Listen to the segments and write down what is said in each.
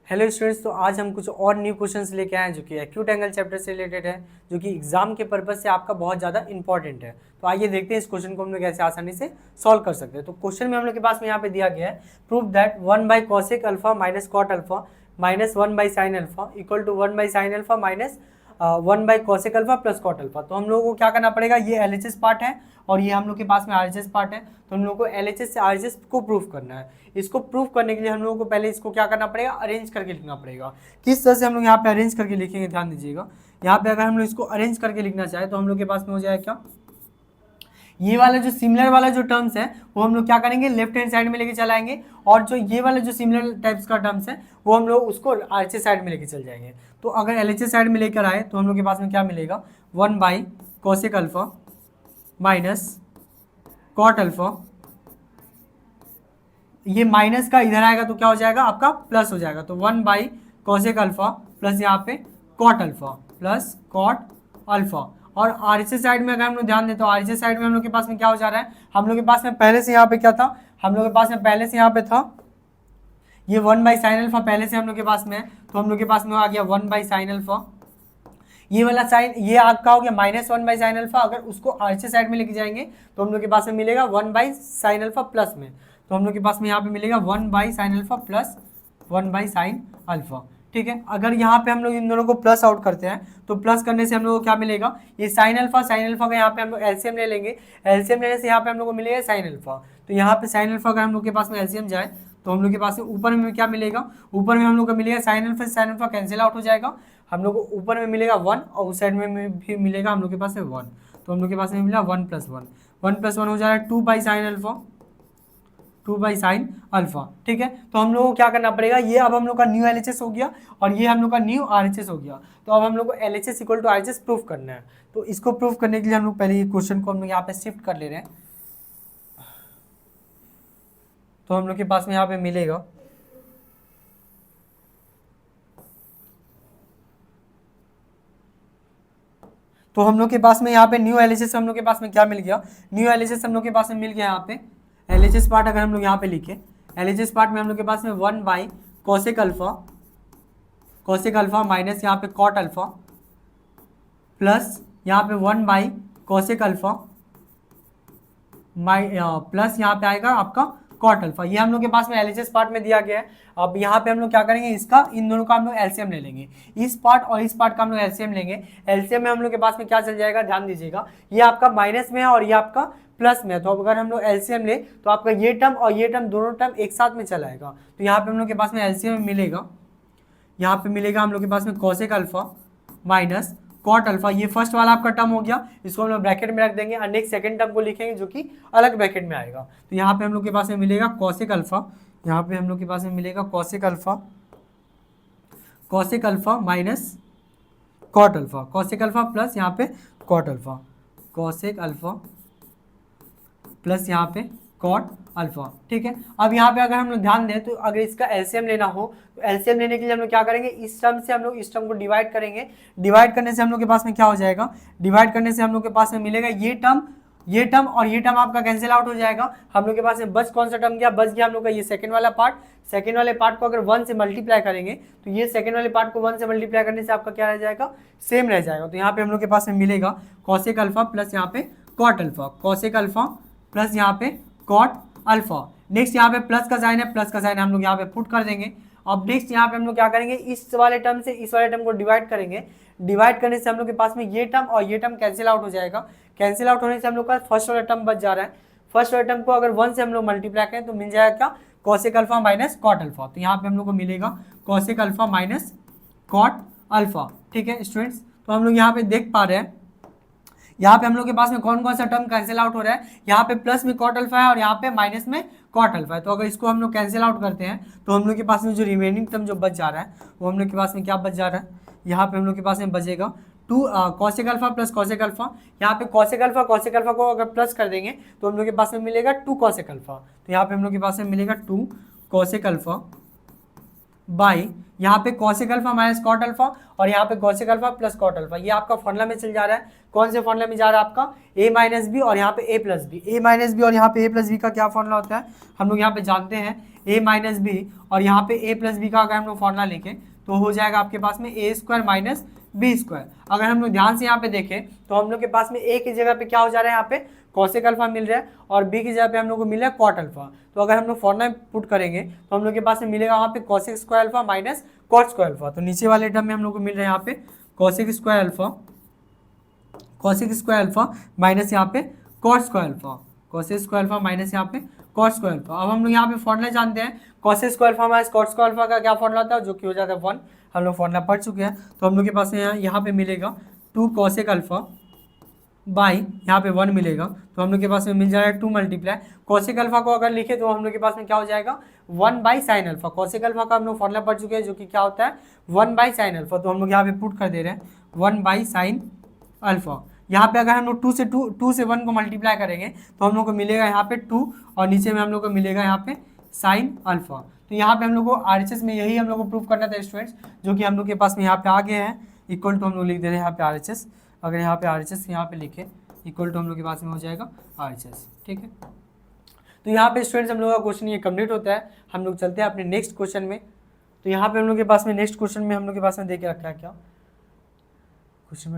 Hello students, तो आज हम कुछ और न्यू क्वेश्चंस लेके आए हैं जो कि एक्यूट एंगल चैप्टर से रिलेटेड है, जो कि एग्जाम के पर्पज से आपका बहुत ज़्यादा इंपॉर्टेंट है। तो आइए देखते हैं इस क्वेश्चन को हम लोग कैसे आसानी से सॉल्व कर सकते हैं। तो क्वेश्चन में हम लोग के पास में यहाँ पे दिया गया है, prove that 1/cosec alpha minus cot alpha minus 1/sin alpha equal to 1/sin alpha minus 1/cosec alpha plus cot alpha. तो हम लोगों को क्या करना पड़ेगा, ये LHS पार्ट है और ये हम लोग के पास में RHS पार्ट है। तो हम लोग को LHS से RHS को प्रूव करना है। इसको प्रूव करने के लिए हम लोगों को पहले इसको क्या करना पड़ेगा, अरेंज करके लिखना पड़ेगा। किस तरह से हम लोग यहाँ पे अरेंज करके लिखेंगे, ध्यान दीजिएगा। यहाँ पे अगर हम लोग इसको अरेंज करके लिखना चाहे तो हम लोग के पास में हो जाएगा क्या, ये वाला जो सिमिलर वाला जो टर्म्स है वो हम लोग क्या करेंगे, लेफ्ट हैंड साइड में लेके चलाएंगे, और जो ये वाला जो सिमिलर टाइप्स का टर्म्स है वो हम लोग उसको RHS साइड में लेके चल जाएंगे। तो अगर LHS साइड में लेकर आए तो हम लोग के पास में क्या मिलेगा, 1/cosec alpha minus cot alpha, ये माइनस का इधर आएगा तो क्या हो जाएगा, आपका प्लस हो जाएगा। तो 1/cosec अल्फा प्लस यहाँ पे cot alpha plus cot alpha. और RHS साइड में अगर हम लोग ध्यान दें तो RHS साइड में हम लोग के पास में क्या हो जा रहा है, हम लोग के पास में पहले से यहाँ पे क्या था, हम लोग के पास में पहले से यहाँ पे था ये 1/sin अल्फा, पहले से हम लोग के पास में है। तो हम लोग के पास में आ गया 1/sin अल्फा, ये वाला साइन ये आपका हो गया -1/sin अल्फा। अगर उसको RHS साइड में लेके जाएंगे तो हम लोग के पास में मिलेगा 1/sin अल्फा प्लस में, तो हम लोग के पास में यहाँ पे मिलेगा 1/sin alpha plus 1/sin alpha. ठीक है, अगर यहाँ पे हम लोग इन दोनों को प्लस आउट करते हैं तो प्लस करने से हम लोग को क्या मिलेगा, ये sin अल्फा का यहाँ पे हम लोग एलसीएम ले लेंगे। एलसीएम लेने से यहाँ पे हम लोग को मिलेगा sin अल्फा। तो यहाँ पे sin अल्फा अगर हम लोग के पास में एलसीएम जाए तो हम लोग के पास में ऊपर में क्या मिलेगा, ऊपर में हम लोग को मिलेगा sin अल्फा कैंसिल आउट हो जाएगा, हम लोग को ऊपर में मिलेगा 1 और उस साइड में भी मिलेगा हम लोग के पास में 1। तो हम लोग के पास में मिला 1 + 1, 1 + 1 हो जाएगा 2/sin अल्फा, 2/sin अल्फा। ठीक है, तो हम लोग को क्या करना पड़ेगा, ये अब हम लोग का न्यू LHS हो गया और ये हम लोग का न्यू RHS हो गया। तो अब हम लोग को LHS = RHS प्रूफ करना है। तो इसको प्रूफ करने के लिए हम लोग पहले ये क्वेश्चन को हम लोग यहाँ पे शिफ्ट कर ले रहे हैं। तो हम लोग के पास में यहाँ पे मिलेगा तो हम लोग के पास में यहाँ पे न्यू LHS हम लोग के पास में क्या मिल गया, न्यू LHS हम लोग के पास में मिल गया। यहाँ पे LHS पार्ट अगर हम लोग यहाँ पे लिखे, LHS पार्ट में हम लोग के पास में 1/cosec अल्फा माइनस यहाँ पे कॉट अल्फा प्लस यहाँ पे 1/cosec अल्फा प्लस यहाँ पे आएगा आपका कॉट अल्फा। ये हम लोग के पास में LHS पार्ट में दिया गया है। अब यहाँ पे हम लोग क्या करेंगे, इसका इन दोनों का हम लोग एलसीएम ले लेंगे, इस पार्ट और इस पार्ट का हम लोग एलसीएम लेंगे। एलसीएम में हम लोग के पास में क्या चल जाएगा, ध्यान दीजिएगा, ये आपका माइनस में है और ये आपका प्लस में है। तो अगर हम लोग एलसीएम ले तो आपका ये टर्म और ये टर्म दोनों टर्म एक साथ में चला आएगा। तो यहाँ पे हम लोग के पास में एलसीएम मिलेगा, यहाँ पे मिलेगा हम लोग के पास में cosec alpha minus cot alpha. ये फर्स्ट वाला आपका टर्म हो गया, इसको हम लोग ब्रैकेट में रख देंगे और नेक्स्ट सेकंड टर्म को लिखेंगे जो कि अलग ब्रैकेट में आएगा। तो यहाँ पे हम लोग के पास में मिलेगा cosec अल्फा, यहाँ पे हम लोग के पास में मिलेगा cosec alpha minus cot alpha, cosec alpha plus यहाँ पे cot alpha, cosec alpha plus यहाँ पे कॉट अल्फा। ठीक है, अब यहाँ पे अगर हम लोग ध्यान दें तो अगर इसका एलसीएम लेना हो तो एलसीएम लेने के लिए हम लोग क्या करेंगे, इस टर्म से हम लोग इस टर्म को डिवाइड करेंगे। डिवाइड करने से हम लोग के पास में क्या हो जाएगा, डिवाइड करने से हम लोग के पास में मिलेगा ये टर्म और ये टर्म आपका कैंसिल आउट हो जाएगा। हम लोग के पास में बच कौन सा टर्म गया, बच गया हम लोग का ये सेकंड वाला पार्ट। सेकंड वाले पार्ट को अगर 1 से मल्टीप्लाई करेंगे तो ये सेकंड वाले पार्ट को 1 से मल्टीप्लाई करने से आपका क्या रह जाएगा, सेम रह जाएगा। तो यहाँ पे हम लोग के पास में मिलेगा cosec अल्फा प्लस यहाँ पे cot alpha, cosec alpha plus यहाँ पे कॉट अल्फा। नेक्स्ट यहाँ पे प्लस का साइन है, प्लस का साइन हम लोग यहाँ पे पुट कर देंगे। अब नेक्स्ट यहाँ पे हम लोग क्या करेंगे, इस वाले टर्म से इस वाले टर्म को डिवाइड करेंगे। डिवाइड करने से हम लोग के पास में ये टर्म और ये टर्म कैंसिल आउट हो जाएगा। कैंसिल आउट होने से हम लोग का फर्स्ट वाला टर्म बच जा रहा है। फर्स्ट वाले टर्म को अगर 1 से हम लोग मल्टीप्लाई करें तो मिल जाएगा क्या, cosec alpha minus cot alpha. तो यहाँ पे हम लोग को मिलेगा cosec alpha minus cot alpha. ठीक है स्टूडेंट्स, तो हम लोग यहाँ पे देख पा रहे हैं यहाँ पे हम लोग के पास में कौन कौन सा टर्म कैंसिल आउट हो रहा है, यहाँ पे प्लस में कॉट अल्फा है और यहाँ पे माइनस में कॉट अल्फा है। तो अगर इसको हम लोग कैंसिल आउट करते हैं तो हम लोग के पास में जो रिमेनिंग टर्म जो बच जा रहा है वो हम लोग के पास में क्या बच जा रहा है, यहाँ पे हम लोग के पास में बचेगा cosec alpha plus cosec alpha. यहाँ पे cosec अल्फा को अगर प्लस कर देंगे तो हम लोग के पास में मिलेगा 2 cosec अल्फा। तो यहाँ पे हम लोग के पास में मिलेगा 2 cosec अल्फा बाई यहाँ पे cosec alpha minus cot alpha और यहाँ पे cosec alpha plus cot alpha. ये आपका फॉर्मूला में चल जा रहा है। कौन से फॉर्मूला में जा रहा है आपका? a माइनस बी और यहाँ पे a plus B. A minus B और यहाँ पे a प्लस बी का क्या फॉर्मूला होता है हम लोग यहाँ पे जानते हैं। a माइनस बी और यहाँ पे a प्लस बी का अगर हम लोग फॉर्मूला लिखें तो हो जाएगा आपके पास में a square minus B square. अगर हम लोग ध्यान से यहाँ पे देखें तो हम लोग के पास में a की जगह पे क्या हो जा रहा है, यहाँ पे कॉसेक अल्फा मिल रहा है और b की जगह पे हम लोग को मिल रहा है कॉट अल्फा। तो अगर हम लोग फॉर्मूला पुट करेंगे तो हम लोग के पास में मिलेगा वहाँ पे cosec square alpha minus cot square alpha. तो नीचे वाले टर्म में हम लोग को मिल रहा है यहाँ पे कॉसेक स्क्वायर अल्फा माइनस यहाँ पे cot square alpha, cosec square alpha minus यहाँ पे कॉट स्क्वायर अल्फा। अब हम लोग यहाँ पे फॉर्मूला जानते हैं cosec square alpha minus cot square alpha का क्या फॉर्मूला होता है, जो कि हो जाता है 1। हम लोग फॉर्मूला पढ़ चुके हैं। तो हम लोग के पास में यहाँ पे मिलेगा 2 कॉसेक अल्फा बाई यहाँ पे 1 मिलेगा। तो हम लोग के पास में मिल जाएगा 2 मल्टीप्लाई कॉसेक अल्फा को अगर लिखे तो हम लोग के पास में क्या हो जाएगा 1 by sine alpha. Cosec alpha का हम लोग फॉर्मूला पढ़ चुके हैं जो कि क्या होता है 1 बाई साइन अल्फा। तो हम लोग यहाँ पे पुट कर दे रहे हैं 1 बाई साइन अल्फा। यहाँ पे अगर हम लोग 2 से 1 को मल्टीप्लाई करेंगे तो हम लोग को मिलेगा यहाँ पे 2 और नीचे में हम लोग को मिलेगा यहाँ पे साइन अल्फा। तो यहाँ पे हम लोग को RHS में यही हम लोग को प्रूव करना था स्टूडेंट्स, जो कि हम लोग के पास में यहाँ पे आ गए हैं। इक्वल टू हम लोग लिख दे रहे हैं यहाँ पे RHS। अगर यहाँ पे RHS यहाँ पे लिखे इक्वल टू हम लोग के पास में हो जाएगा RHS। ठीक है, तो यहाँ पे स्टूडेंट्स हम लोग का क्वेश्चन ये कंप्लीट होता है। हम लोग चलते हैं अपने नेक्स्ट क्वेश्चन में। तो यहाँ पे हम लोग के पास में नेक्स्ट क्वेश्चन में हम लोग के पास में दे के रखा है क्या, क्वेश्चन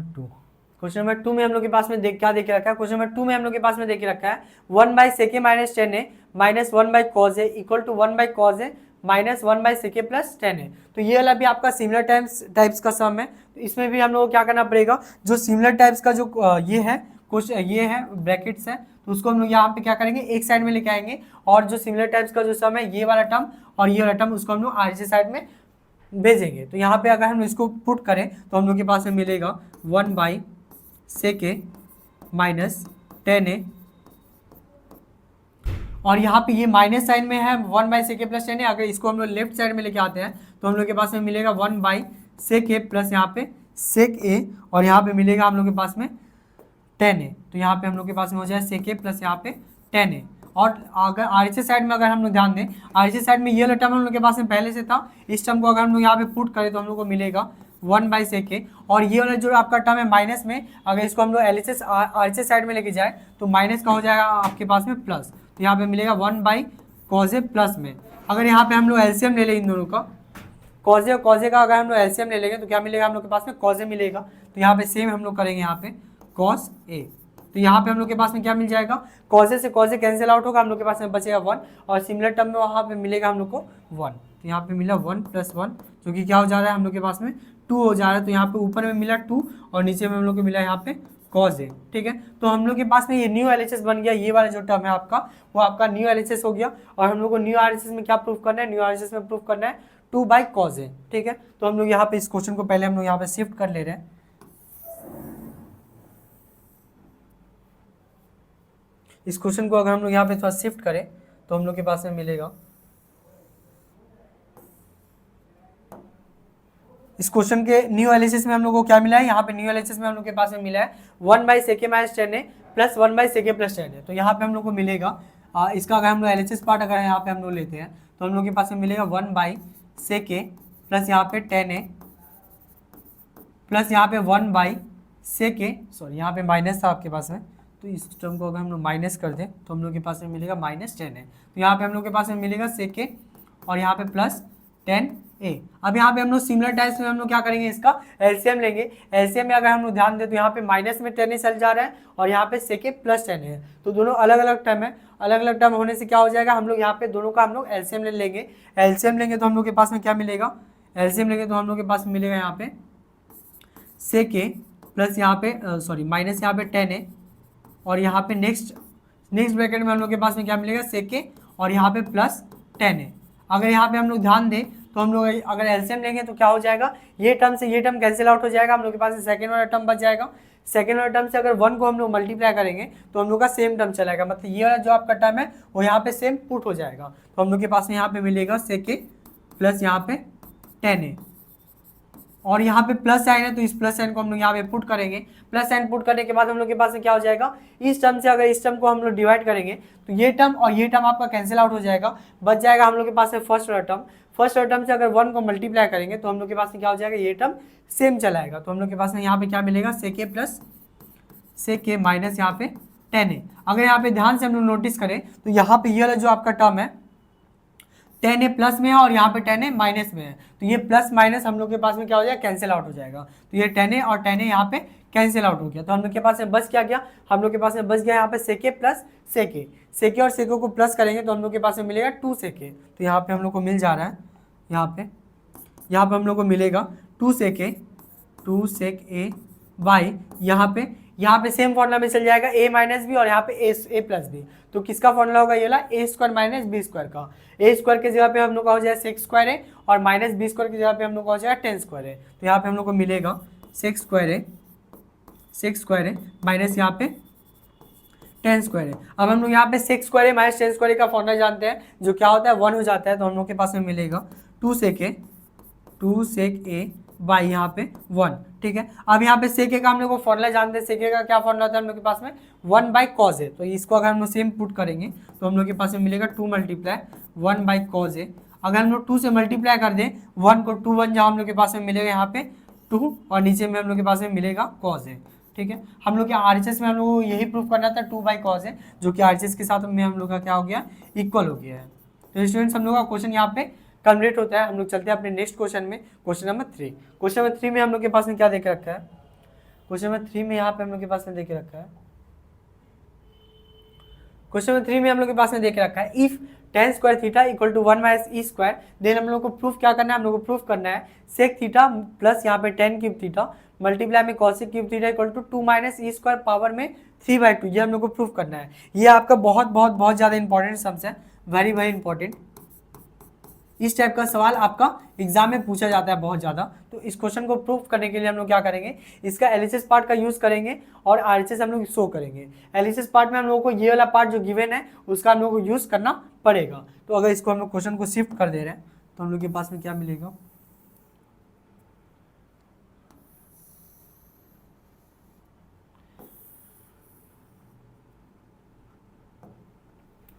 नंबर 2 में हम लोग के पास में क्या दे के रखा है। क्वेश्चन नंबर 2 में हम लोग के पास में दे के रखा है 1 by sec A minus 10a minus 1 by cos A equal to 1 by cos A minus 1 by sec A plus 10a। तो ये वाला भी आपका सिमिलर टाइप्स का सम है। तो इसमें भी हम लोग को क्या करना पड़ेगा, जो सिमिलर टाइप्स का जो ये है ब्रैकेट्स है, तो उसको हम लोग यहाँ पे क्या करेंगे एक साइड में लेके आएंगे और जो सिमिलर टाइप्स का जो सम है ये वाला टर्म और ये वाला टर्म उसको हम लोग RHS साइड में भेजेंगे। तो यहाँ पे अगर हम इसको पुट करें तो हम लोग के पास में मिलेगा 1 बाई सेके माइनस 10a और यहाँ पे ये माइनस साइन में है 1 बाई सेके प्लस 10a। अगर इसको हम लोग लेफ्ट साइड में लेके आते हैं तो हम लोग के पास में मिलेगा 1 बाई सेके प्लस यहाँ पे सेक ए और यहाँ पे मिलेगा हम लोग के पास में 10a। तो यहाँ पे हम लोग के पास में हो जाए सेके प्लस यहाँ पे 10a। और अगर RHS साइड में अगर हम लोग ध्यान दें, RHS साइड में ये वाला टर्म हम लोग के पास में पहले से था। इस टर्म को अगर हम लोग यहाँ पे पुट करें तो हम लोग को मिलेगा 1 बाई सेके और ये वाला जो आपका टर्म है माइनस में, अगर इसको हम लोग RHS साइड में लेके जाए तो माइनस का हो जाएगा आपके पास में प्लस। तो यहाँ पे मिलेगा 1 बाई कॉज ए प्लस में। अगर यहाँ पे हम लोग एलसीएम ले लें इन दोनों का, कॉजे और कॉजे का अगर हम लोग एलसीएम ले लेंगे तो क्या मिलेगा हम लोग के पास में कॉजे मिलेगा। तो यहाँ पे सेम हम लोग करेंगे यहाँ पे कॉस ए। तो यहाँ पे हम लोग के पास में क्या मिल जाएगा, कॉजे से कॉजे कैंसिल आउट होगा, हम लोग के पास में बचेगा 1 और सिमिलर टर्म में वहाँ पे मिलेगा हम लोग को 1। तो यहाँ पे मिला 1 + 1 जो कि क्या हो जा रहा है हम लोग के पास में 2 हो जा रहा है। तो यहाँ पे ऊपर में मिला 2 और नीचे में हम लोग को मिला यहाँ पे कॉज ए। ठीक है, तो हम लोग के पास में ये न्यू एलएचएस बन गया। ये वाला जो टर्म है आपका वो आपका न्यू एलएचएस हो गया और हम लोग को न्यू आरएचएस में क्या प्रूफ करना है, न्यू आरएचएस में प्रूफ करना है 2 बाई कॉज ए। ठीक है, तो हम लोग यहाँ पे इस क्वेश्चन को पहले हम लोग यहाँ पे शिफ्ट कर ले रहे हैं। इस क्वेश्चन को अगर हम लोग यहाँ पे थोड़ा शिफ्ट करें तो हम लोग के पास में मिलेगा, इस क्वेश्चन के न्यू एलएचएस में हम लोग को क्या मिला है, यहाँ पे न्यू एलएचएस में हम लोग के पास में मिला है 1 by sec A minus 10a plus 1 by sec A plus 10a। तो यहाँ पे हम लोग को मिलेगा इसका अगर हम लोग एलएचएस पार्ट अगर यहाँ पे हम लोग लेते हैं तो हम लोग के पास में मिलेगा 1 बाई सेके प्लस यहाँ पे 10a प्लस यहाँ पे 1 बाई सेके, सॉरी यहाँ पे माइनस था आपके पास में, तो इस टर्म को अगर हम लोग माइनस कर दें तो हम लोग के पास में मिलेगा माइनस 10a। तो यहाँ पे हम लोग के पास में मिलेगा सेके और यहाँ पे प्लस 10a। अब यहाँ पे हम लोग सिमिलर टाइप्स में हम लोग क्या करेंगे, इसका एलसीएम लेंगे। एलसीएम में अगर हम लोग ध्यान दें तो यहाँ पे माइनस में 10a चल जा रहा है और यहाँ पे सेके प्लस 10a है। तो दोनों अलग अलग टर्म है, अलग अलग टर्म होने से क्या हो जाएगा, हम लोग यहाँ पे दोनों का हम लोग एलसीएम ले लेंगे। एलसीएम लेंगे तो हम लोग के पास में क्या मिलेगा, एलसीएम लेंगे तो हम लोग के पास में मिलेगा यहाँ पे सेके प्लस यहाँ पे सॉरी माइनस यहाँ पे 10a और यहाँ पे नेक्स्ट ब्रैकेट में हम लोग के पास में क्या मिलेगा, सेके और यहाँ पे प्लस 10a। अगर यहाँ पे हम लोग ध्यान दें तो हम लोग अगर एलसीएम लेंगे तो क्या हो जाएगा, ये टर्म से ये टर्म कैंसिल आउट हो जाएगा, हम लोग के पास सेकंड वाला टर्म बच जाएगा। सेकंड वाला टर्म से अगर 1 को हम लोग मल्टीप्लाई करेंगे तो हम लोग का सेम टर्म चलाएगा, मतलब ये वाला जो आपका टर्म है वो यहाँ पे सेम पुट हो जाएगा। तो हम लोग के पास में यहाँ पे मिलेगा सेके प्लस यहाँ पे 10a और यहाँ पे प्लस साइन है तो इस प्लस साइन को हम लोग यहाँ पे पुट करेंगे। प्लस साइन पुट करने के बाद हम लोग के पास में क्या हो जाएगा, इस टर्म से अगर इस टर्म को हम लोग डिवाइड करेंगे तो ये टर्म और ये टर्म आपका कैंसिल आउट हो जाएगा, बच जाएगा हम लोग के पास में फर्स्ट वाला टर्म। फर्स्ट वाले टर्म से अगर 1 को मल्टीप्लाई करेंगे तो हम लोग के पास में क्या हो जाएगा, ये टर्म सेम चला आएगा। तो हम लोग के पास में यहाँ पे क्या मिलेगा, sec a plus sec a minus यहाँ पे tan a। अगर यहाँ पे ध्यान से हम लोग नोटिस करें तो यहाँ पे ये वाला जो आपका टर्म है tan a प्लस में है और यहाँ पे tan a माइनस में है, तो ये प्लस माइनस हम लोग के पास में क्या हो जाएगा, कैंसिल आउट हो जाएगा। तो ये tan a और tan a यहाँ पे कैंसिल आउट हो गया। तो हम लोग के पास में बस क्या गया, हम लोग के पास में बस गया यहाँ पे sec a plus sec a। sec a और sec a को प्लस करेंगे तो हम लोग के पास में मिलेगा 2 sec a। तो यहाँ पे हम लोग को मिल जा रहा है, यहाँ पे हम लोग को मिलेगा 2 sec a बाई यहाँ पे सेम फॉर्मूला में चल जाएगा a माइनस बी और यहाँ पे a प्लस बी। तो किसका फॉर्मूला होगा, ये वाला a square minus B square का। a स्क्वायर के जगह पे हम लोग का हो जाएगा सेक स्क्वायर है और माइनस बी स्क्वायर की जगह पे हम लोग का हो जाएगा टेन स्क्वायर है। तो यहाँ पे हम लोग को मिलेगा सेक स्क्वायर है माइनस यहाँ पे टेन स्क्वायर है। अब हम लोग यहाँ पे सेक स्क्वायर है माइनस टेन स्क्वायर का फॉर्मूला जानते हैं, जो क्या होता है 1 हो जाता है। तो हम लोग के पास में मिलेगा 2 sec a बाई यहाँ पे 1, ठीक है। अब यहाँ पे sec a का हम लोग को फॉर्मूला जानते हैं, sec a का क्या फॉर्मूला होता है हम लोग के पास में 1 बाई कॉज ए। तो इसको अगर हम लोग सेम पुट करेंगे तो हम लोग के पास में मिलेगा 2 मल्टीप्लाई 1 बाई कॉज ए। अगर हम लोग 2 से मल्टीप्लाई कर दें 1 को 2 1 जहाँ हम लोग के पास में मिलेगा यहाँ पे 2 और नीचे में हम लोग के पास में मिलेगा कॉज ए, ठीक है। हम लोग के आरएचएस में हम लोग को यही प्रूफ करना था 2 बाई कॉज ए, जो कि आरएचएस के साथ में हम लोग का क्या हो गया, इक्वल हो गया है। तो स्टूडेंट्स हम लोग का क्वेश्चन यहाँ पे कंप्लीट होता है। हम लोग चलते हैं अपने नेक्स्ट क्वेश्चन में, क्वेश्चन नंबर 3। क्वेश्चन नंबर 3 में हम लोग के पास में क्या देख रखा है, क्वेश्चन नंबर 3 में यहाँ पे हम लोग के पास में देख रखा है, क्वेश्चन नंबर 3 में हम लोग के पास में देख रखा है if tan square theta equal to 1 minus E square, then हम लोग को प्रूफ क्या करना है, हम लोग को प्रूफ करना है सेक थीटा प्लस यहाँ पे tan क्यूब थीटा मल्टीप्लाई में cosec cube theta equal to 2 minus E square power में 3/2। ये हम लोग को प्रूफ करना है। ये आपका बहुत ज़्यादा इंपॉर्टेंट सम्स है, वेरी इंपॉर्टेंट। इस टाइप का सवाल आपका एग्जाम में पूछा जाता है बहुत ज़्यादा। तो इस क्वेश्चन को प्रूफ करने के लिए हम लोग क्या करेंगे, इसका एलएचएस पार्ट का यूज़ करेंगे और आरएचएस हम लोग शो करेंगे। एलएचएस पार्ट में हम लोगों को ये वाला पार्ट जो गिवन है उसका हम लोग को यूज़ करना पड़ेगा। तो अगर इसको हम लोग क्वेश्चन को शिफ्ट कर दे रहे हैं तो हम लोग के पास में क्या मिलेगा,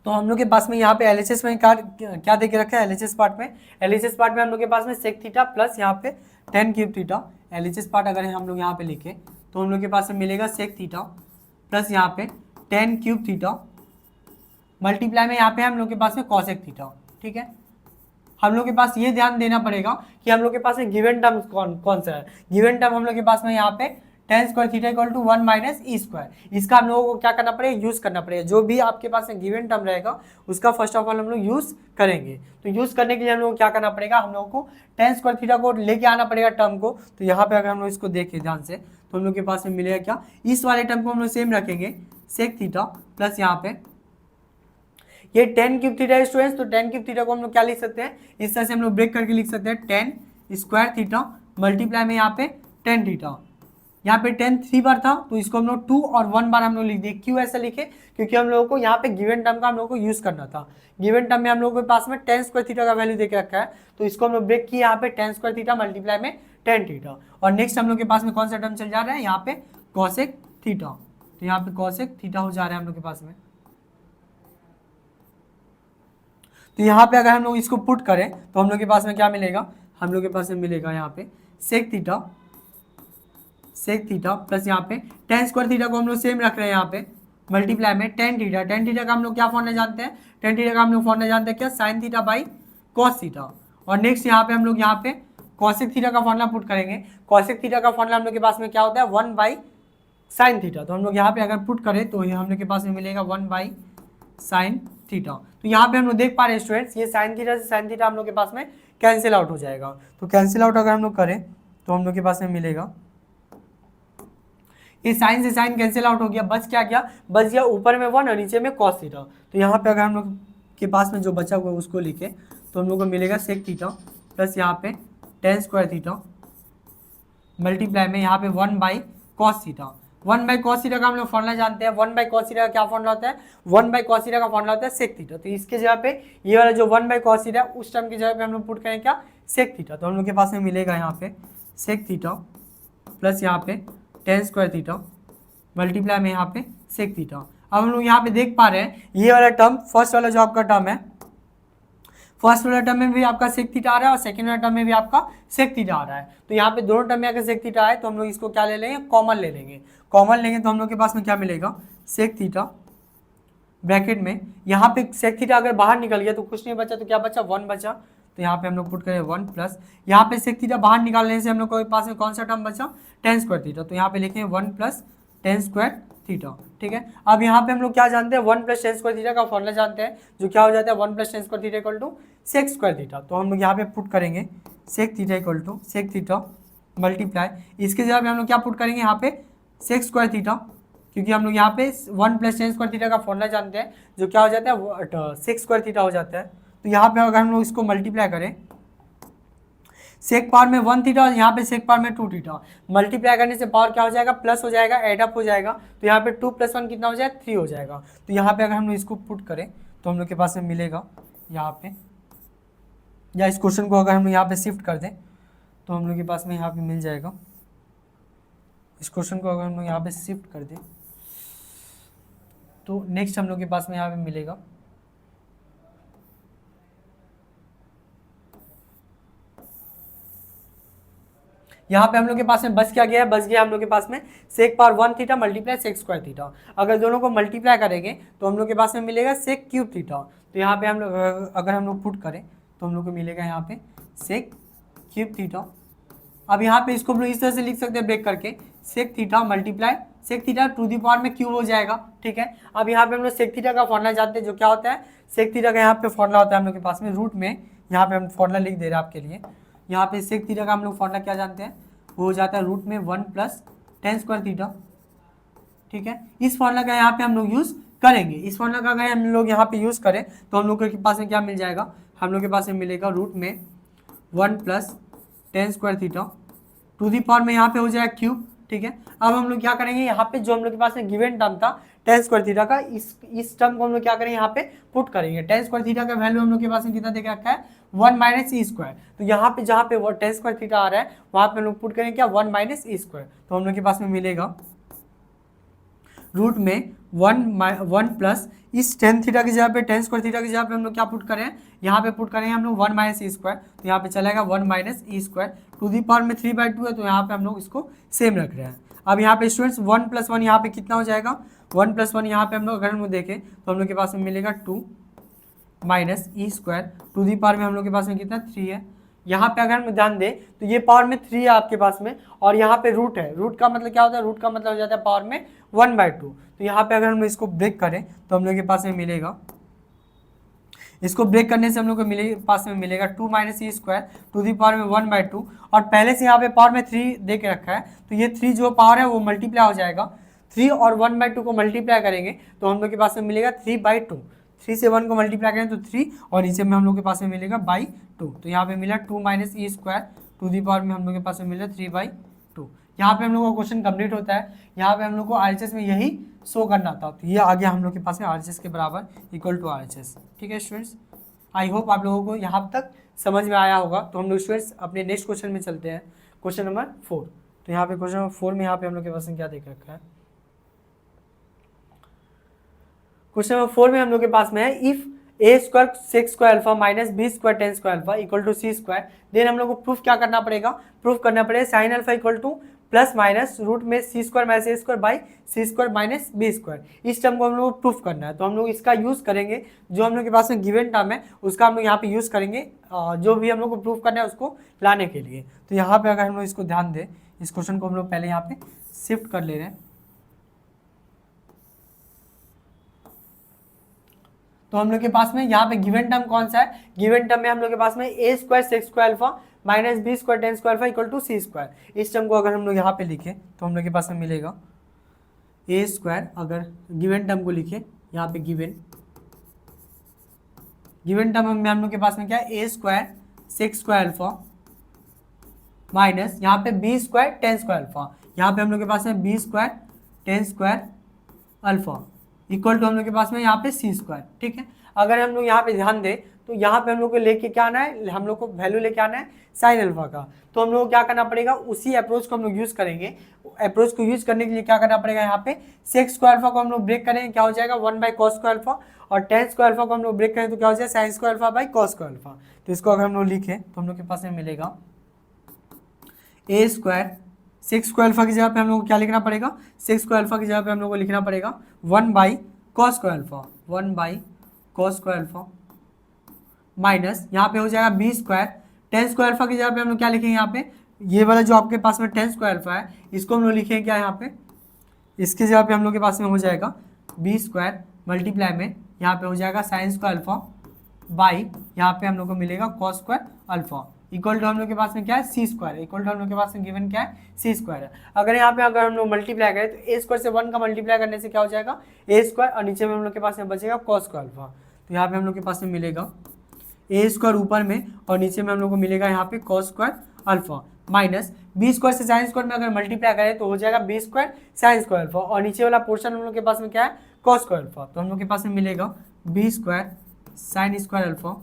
तो हम लोग के पास में यहाँ पे एलएचएस में क्या देके रखा है, एलएचएस पार्ट में हम लोग के पास में सेक थीटा प्लस यहाँ पे tan cube theta. LHS part अगर हम लोग यहाँ पे लिखे तो हम लोग के पास में मिलेगा सेक थीटा प्लस यहाँ पे tan क्यूब थीटा मल्टीप्लाई में यहाँ पे हम लोग के पास में कॉसेक थीटा, ठीक है। हम लोग के पास ये ध्यान देना पड़ेगा कि हम लोग के पास में गिवन टर्म कौन सा है। गिवन टर्म हम लोग के पास में यहाँ पे tan square theta equal to 1 minus E square. इसका हम लोगों को क्या करना पड़ेगा, यूज़ करना पड़ेगा। जो भी आपके पास में गिवन टर्म रहेगा उसका फर्स्ट ऑफ ऑल हम लोग यूज़ करेंगे। तो यूज़ करने के लिए हम लोग को क्या करना पड़ेगा, हम लोगों को tan स्क्वायर थीटा को लेके आना पड़ेगा टर्म को। तो यहाँ पे अगर हम लोग इसको देखें ध्यान से तो हम लोग के पास में मिलेगा क्या, इस वाले टर्म को हम लोग सेम रखेंगे सेक थीटा प्लस यहाँ पे ये tan क्यूब थीटा स्टूडेंट्स। तो tan क्यूब थीटा को हम लोग क्या लिख सकते हैं, इस तरह से हम लोग ब्रेक करके लिख सकते हैं tan स्क्वायर थीटा मल्टीप्लाई में यहाँ पे tan थीटा। यहाँ पे tan 3 बार था तो इसको हम लोग 2 और 1 बार हम लोग लिख दिए। क्यों ऐसा लिखे, क्योंकि हम लोगों को यहाँ पे गिवन टर्म का हम लोग को यूज़ करना था। गिवन टर्म में हम लोग के पास में tan स्क्वायर थीटा का वैल्यू देके रखा है, तो इसको हम लोग ब्रेक किए यहाँ पे tan स्क्वायर थीटा मल्टीप्लाई में tan थीटा। और नेक्स्ट हम लोग के पास में कौन सा टर्म चल जा रहा है, यहाँ पे कॉसेक थीटा। तो यहाँ पे कॉसेक थीटा हो जा रहा है हम लोग के पास में। तो यहाँ पे अगर हम लोग इसको पुट करें तो हम लोग के पास में क्या मिलेगा, हम लोग के पास में मिलेगा यहाँ पे सेक थीटा प्लस यहाँ पे tan स्क्वायर थीटा को हम लोग सेम रख रहे हैं यहाँ पे मल्टीप्लाई में tan थीटा का हम लोग क्या फॉर्मूला जानते हैं, tan थीटा का हम लोग फॉर्मूला जानते हैं क्या, sign theta by cos theta. और नेक्स्ट यहाँ पे हम लोग यहाँ पे कॉसेक थीटा का फॉर्मूला पुट करेंगे। कॉसेक थीटा का फॉर्मूला हम लोग के पास में क्या होता है 1 बाई साइन थीटा। तो हम लोग यहाँ पे अगर पुट करें तो ये हम लोग के पास में मिलेगा 1 बाई साइन थीटा। तो यहाँ पे हम लोग देख पा रहे हैं स्टूडेंट्स, ये साइन थीटा से साइन थीटा हम लोग के पास में कैंसिल आउट हो जाएगा। तो कैंसिल आउट अगर हम लोग करें तो हम लोग के पास में मिलेगा, ये साइन से साइन कैंसिल आउट हो गया, बच क्या गया, बच गया ऊपर में 1 और नीचे में कॉस थीटा। तो यहाँ पे अगर हम लोग के पास में जो बचा हुआ है उसको लिखे तो हम लोग को मिलेगा सेक थीटा प्लस यहाँ पे tan स्क्वायर थीटा मल्टीप्लाई में यहाँ पे 1 by cos theta. 1 by cos theta का हम लोग फॉर्मूला जानते हैं। 1 बाई कॉस थीटा का क्या फॉर्मूला होता है, 1 बाई कॉस थीटा का फॉर्मूला होता है सेक थीटा। तो इसके जगह पे ये वाला जो 1 बाई कॉस थीटा उस टर्म की जगह पे हम लोग पुट करें क्या, सेक थीटा। तो हम लोग के पास में मिलेगा यहाँ पे सेक थीटा प्लस यहाँ पे tan स्क्वायर थीटा मल्टीप्लाई में यहाँ पे सेक थीटा। अब हम लोग यहाँ पे देख पा रहे हैं ये वाला टर्म फर्स्ट वाला जो आपका टर्म है, फर्स्ट वाला टर्म में भी आपका सेक थीटा आ रहा है और सेकंड वाला टर्म में भी आपका सेक थीटा आ रहा है। तो यहाँ पे दोनों टर्म में अगर सेक थीटा आए तो हम लोग इसको क्या ले लेंगे, कॉमन ले लेंगे। कॉमन लेंगे तो हम लोग के पास में क्या मिलेगा, सेक थीटा ब्रैकेट में, यहाँ पे सेक थीटा अगर बाहर निकल गया तो कुछ नहीं बचा, तो क्या बचा, 1 बचा। तो यहाँ पे हम लोग पुट करें 1 प्लस, यहाँ पे सेक थीटा बाहर निकालने से हम लोग के पास में कौन सा टर्म बचा, टेन स्क्वायर थीटा। तो यहाँ पे लिखें 1 प्लस टेन स्क्वायर थीटा। ठीक है, अब यहाँ पे हम लोग क्या जानते हैं, 1 प्लस टेन स्क्वायर थीटा का फॉर्मूला जानते हैं, जो क्या हो जाता है 1 plus tan square theta equal to sec square theta. तो हम लोग यहाँ पे पुट करेंगे sec theta equal to sec theta multiply, इसके जगह पे हम लोग क्या पुट करेंगे यहाँ पे सेक स्क्वायर थीटा, क्योंकि हम लोग यहाँ पे 1 प्लस टेन स्क्वायर थीटा का फॉर्मूला जानते हैं, जो क्या हो जाता है सेक स्क्वायर थीटा हो जाता है। तो यहाँ पे अगर हम लोग इसको मल्टीप्लाई करें, सेक पावर में 1 थीटा और यहाँ पे सेक पावर में 2 थीटा, मल्टीप्लाई करने से पावर क्या हो जाएगा, प्लस हो जाएगा, एडअप हो जाएगा। तो यहाँ पे 2 + 1 कितना हो जाएगा, 3 हो जाएगा। तो यहाँ पे अगर हम लोग इसको पुट करें तो हम लोग के पास में मिलेगा यहाँ पे, या इस क्वेश्चन को अगर हम यहाँ पे शिफ्ट कर दें तो हम लोग के पास में यहाँ पे मिल जाएगा, इस क्वेश्चन को अगर हम लोग यहाँ पे शिफ्ट कर दें तो नेक्स्ट हम लोग के पास में यहाँ पे मिलेगा यहाँ पे हम लोग के पास में बच क्या गया है, बच गया हम लोग के पास में sec power 1 theta multiply sec square theta. अगर दोनों को मल्टीप्लाई करेंगे तो हम लोग के पास में मिलेगा सेक क्यूब थीटा। तो यहाँ पे हम लोग अगर हम लोग पुट करें तो हम लोग को मिलेगा यहाँ पे सेक क्यूब थीटा। अब यहाँ पे इसको हम लोग इस तरह से लिख सकते हैं ब्रेक करके, sec theta multiply sec theta to the power में क्यूब हो जाएगा। ठीक है, अब यहाँ पे हम लोग सेक थीटा का फॉर्मूला जानते हैं, जो क्या होता है, सेक थीटा का यहाँ पे फॉर्मूला होता है हम लोग के पास में रूट में, यहाँ पे हम फॉर्मूला लिख दे रहे हैं आपके लिए। यहाँ पे सेक थीटा का हम लोग फॉर्मूला क्या जानते हैं, वो हो जाता है रूट में 1 प्लस टेन स्क्वायर थीटा। ठीक है, इस फॉर्मूला का यहाँ पे हम लोग यूज़ करेंगे। इस फॉर्मूला का अगर हम लोग यहाँ पे यूज़ करें तो हम लोग के पास में क्या मिल जाएगा, हम लोग के पास में मिलेगा रूट में 1 plus tan square theta to the power में यहाँ पे हो जाएगा क्यूब। ठीक है, अब हम लोग क्या करेंगे, यहाँ पे जो हम लोग के पास में गिवन टर्म था टेन स्क्वायर थीटा का, इस टर्म को हम लोग क्या करेंगे, यहाँ पे पुट करेंगे। टेन स्क्वायर थीटा का वैल्यू हम लोग के पास में कितना दे के रखा है, 1 माइनस ई स्क्वायर। तो यहाँ पे जहाँ पे वो टेन स्क्वायर थीटा आ रहा है वहाँ पे हम लोग पुट करेंगे क्या, 1 माइनस ई स्क्वायर। तो हम लोग के पास में मिलेगा रूट में 1 प्लस इस टेन थीटा की जगह पे टेन स्क्वायर थीटा की जगह पे हम लोग क्या पुट करें, यहाँ पे पुट करेंगे हम लोग 1 माइनस ई स्क्वायर। तो यहाँ पे चलेगा 1 minus E square to the power में 3/2 है, तो यहाँ पे हम लोग इसको सेम रख रहे हैं। अब यहाँ पे स्टूडेंट्स 1 + 1 यहाँ पे कितना हो जाएगा, 1 + 1 यहाँ पे हम लोग अगर हम देखें तो हम लोग के पास में मिलेगा 2 minus E square to the power में हम लोग के पास में कितना 3 है। यहाँ पे अगर हम ध्यान दें तो ये पावर में 3 है आपके पास में, और यहाँ पे रूट है, रूट का मतलब क्या होता है, रूट का मतलब हो जाता है पावर में 1/2। तो यहाँ पे अगर हम इसको ब्रेक करें तो हम लोग के पास में मिलेगा, इसको ब्रेक करने से हम लोग को पास में मिलेगा 2 minus E square to the power में 1/2, और पहले से यहाँ पे पावर में 3 दे के रखा है, तो ये 3 जो पावर है वो मल्टीप्लाई हो जाएगा। 3 और 1/2 को मल्टीप्लाई करेंगे तो हम लोग के पास में मिलेगा 3/2। 3 से 1 को मल्टीप्लाई करें तो 3, और नीचे में हम लोग के पास में मिलेगा 2। तो यहाँ पे मिला 2 minus E square to the power में हम लोग के पास में मिला 3/2। यहाँ पे हम लोग का क्वेश्चन कंप्लीट होता है। यहाँ पे हम लोग को RHS में यही शो करना था, तो ये आ गया हम लोग के पास में RHS के बराबर इक्वल टू RHS। ठीक है स्टूडेंट्स, आई होप आप लोगों को यहाँ तक समझ में आया होगा। तो हम लोग स्टूडेंट्स अपने नेक्स्ट क्वेश्चन में चलते हैं, क्वेश्चन नंबर 4। तो यहाँ पे क्वेश्चन नंबर 4 में यहाँ पे हम लोग के पास में क्या देख रखा है, क्वेश्चन नंबर 4 में हम लोग के पास में है if a square sec square alpha minus B square tan square alpha equal to C square, then हम लोग को प्रूफ क्या करना पड़ेगा, प्रूफ करना पड़ेगा sine alpha equal to plus minus root में C square minus A square by C square minus B square. इस टर्म को हम लोग को प्रूफ करना है, तो हम लोग इसका यूज़ करेंगे, जो हम लोग के पास में गिवन टर्म है उसका हम लोग यहाँ पे यूज़ करेंगे, जो भी हम लोग को प्रूफ करना है उसको लाने के लिए। तो यहाँ पे अगर हम लोग इसको ध्यान दें, इस क्वेश्चन को हम लोग पहले यहाँ पे शिफ्ट कर ले रहे हैं। तो हम लोग के पास में यहाँ पे गिवन टर्म कौन सा है, गिवन टर्म में हम लोग के पास में ए square sec square alpha minus B square tan square alpha equal to C square. इस टर्म को अगर हम लोग यहाँ पे लिखें तो हम लोग के पास में मिलेगा ए स्क्वायर, अगर गिवन टर्म को लिखें यहाँ पे गिवन टर्म में हम लोग के पास में क्या है, A square sec square alpha minus यहाँ पे B square tan square alpha, यहाँ पे हम लोग के पास में B square tan square alpha equal to हम लोग के पास में यहाँ पे सी स्क्वायर, ठीक है। अगर हम लोग यहाँ पे ध्यान दें तो यहाँ पे हम लोग को लेके क्या आना है, हम लोग को वैल्यू लेके आना है साइन अल्फा का। तो हम लोग को क्या करना पड़ेगा, उसी अप्रोच को हम लोग यूज करेंगे। अप्रोच को यूज करने के लिए क्या करना पड़ेगा, यहाँ पे सेक स्क्वायर अल्फा को हम लोग ब्रेक करेंगे, क्या हो जाएगा 1/cos स्क्वायर अल्फा, और tan स्क्वायर अल्फा को हम लोग ब्रेक करें तो क्या हो जाएगा sin square alpha by cos square alpha. तो इसको अगर हम लोग लिखें तो हम लोग के पास में मिलेगा a square sec square alpha की जगह पे हम लोग को क्या लिखना पड़ेगा, सेक स्क्वायर अल्फा की जगह पे हम लोग को लिखना पड़ेगा 1/cos square alpha, 1/cos square alpha minus यहाँ पे हो जाएगा b square tan square alpha की जगह पे हम लोग क्या लिखेंगे, यहाँ पे ये वाला जो आपके पास में tan स्क्वायर अल्फा है इसको हम लोग लिखेंगे क्या, यहाँ पे इसकी जगह पे हम लोग के पास में हो जाएगा बी स्क्वायर मल्टीप्लाई में यहाँ पे हो जाएगा साइन स्क्वायर अल्फा बाई यहाँ पे हम लोग को मिलेगा cos square alpha equal to हम लोग के पास में क्या है सी स्क्वायर, इक्वल टू हम लोग के पास में गिवन क्या है सी स्क्वायर है। अगर यहाँ पे अगर हम लोग मल्टीप्लाई करें तो ए स्क्वायर से 1 का मल्टीप्लाई करने से क्या हो जाएगा ए स्क्वायर, और नीचे में हम लोग के पास में बचेगा कॉस स्क्वायर अल्फा। तो यहाँ पे हम लोग के पास में मिलेगा ए स्क्वायर ऊपर में और नीचे में हम लोग को मिलेगा यहाँ पे cos square alpha minus B square से साइन स्क्वायर में अगर मल्टीप्लाई करें तो हो जाएगा b square sine square alpha, और नीचे वाला पोर्शन हम लोग के पास में क्या है कॉस स्क्वायर अल्फा। तो हम लोग के पास में मिलेगा b square sine square alpha